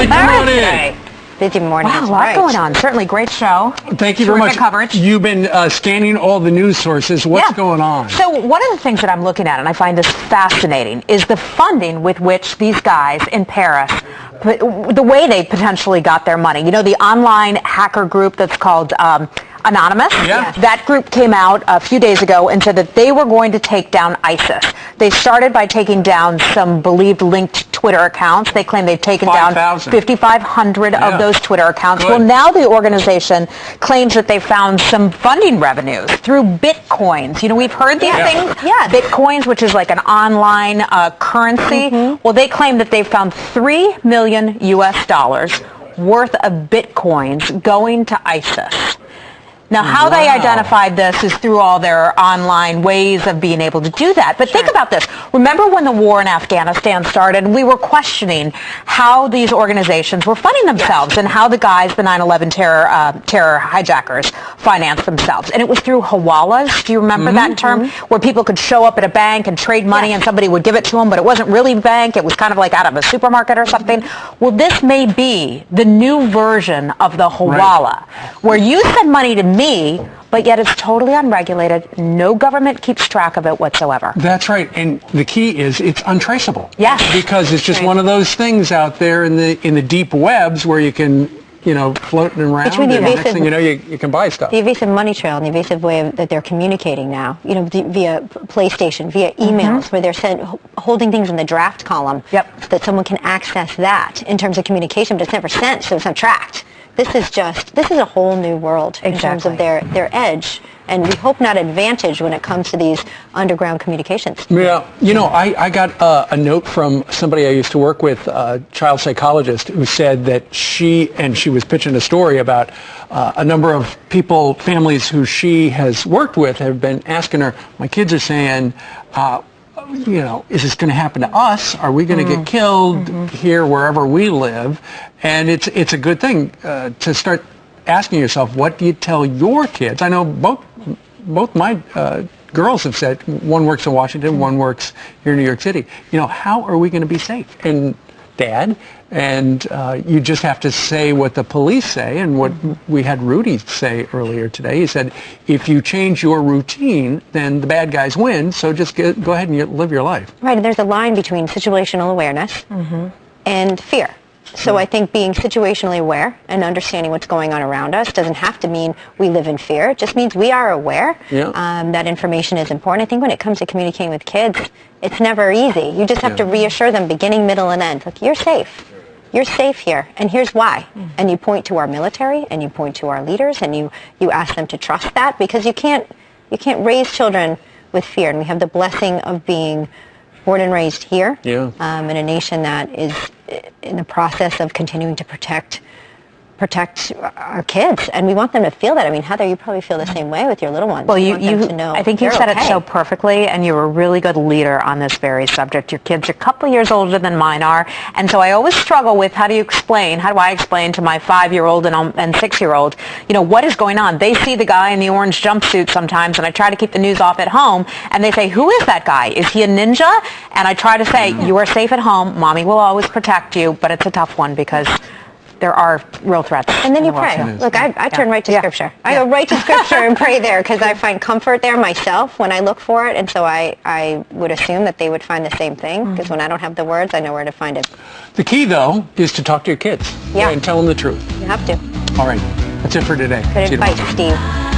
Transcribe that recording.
Elisabeth, come on in. Busy morning. Wow, a lot going on. Certainly great show. Thank you very much. Coverage. You've been scanning all the news sources. What's going on? So one of the things that I'm looking at, and I find this fascinating, is the funding with which these guys in Paris, the way they potentially got their money. You know, the online hacker group that's called Anonymous? Yeah. That group came out a few days ago and said that they were going to take down ISIS. They started by taking down some believed linked Twitter accounts. They claim they've taken down 5,500 of those Twitter accounts. Good. Well, now the organization claims that they found some funding revenues through bitcoins. You know, we've heard these things. Yeah. Bitcoins, which is like an online currency. Well, they claim that they found $3 million worth of bitcoins going to ISIS. Now, how they identified this is through all their online ways of being able to do that. But think about this. Remember when the war in Afghanistan started, we were questioning how these organizations were funding themselves and how the guys, the 9/11 terror hijackers, financed themselves. And it was through hawalas. Do you remember that term? Where people could show up at a bank and trade money and somebody would give it to them, but it wasn't really a bank. It was kind of like out of a supermarket or something. Well, this may be the new version of the hawala, where you send money to me, but yet it's totally unregulated. No government keeps track of it whatsoever. That's right, and the key is it's untraceable. Yes. Because it's just one of those things out there in the deep webs where you can, floating around. Between the and evasive, next thing you know, you can buy stuff. The evasive money trail and the evasive way that they're communicating now, via PlayStation, via emails, where they're holding things in the draft column so that someone can access that in terms of communication, but it's never sent, so it's not tracked. This is a whole new world in terms of their edge, and we hope not advantage when it comes to these underground communications. Yeah, I got a note from somebody I used to work with, a child psychologist, who said that she was pitching a story about a number of families who she has worked with have been asking her, my kids are saying, is this going to happen to us? Are we going to get killed here, wherever we live? And it's a good thing to start asking yourself, what do you tell your kids? I know both my girls have said, one works in Washington, one works here in New York City. How are we going to be safe? And Dad, and you just have to say what the police say, and what we had Rudy say earlier today. He said, if you change your routine, then the bad guys win, so just go ahead and live your life. Right, and there's a line between situational awareness and fear. So I think being situationally aware and understanding what's going on around us doesn't have to mean we live in fear. It just means we are aware that information is important. I think when it comes to communicating with kids, it's never easy. You just have to reassure them beginning, middle, and end. Like, you're safe. You're safe here, and here's why. And you point to our military, and you point to our leaders, and you ask them to trust that, because you can't raise children with fear. And we have the blessing of being born and raised here in a nation that is in the process of continuing to protect our kids, and we want them to feel that. I mean, Heather, you probably feel the same way with your little ones. Well, I think you said it so perfectly, and you're a really good leader on this very subject. Your kids are a couple years older than mine are, and so I always struggle with how do I explain to my 5-year-old and 6-year-old, what is going on? They see the guy in the orange jumpsuit sometimes, and I try to keep the news off at home, and they say, who is that guy? Is he a ninja? And I try to say, you are safe at home. Mommy will always protect you, but it's a tough one because there are real threats. And then you pray. Look, I turn right to Scripture. I go right to Scripture and pray there, because I find comfort there myself when I look for it. And so I would assume that they would find the same thing, because when I don't have the words, I know where to find it. The key, though, is to talk to your kids and tell them the truth. You have to. All right. That's it for today. Good advice, Steve.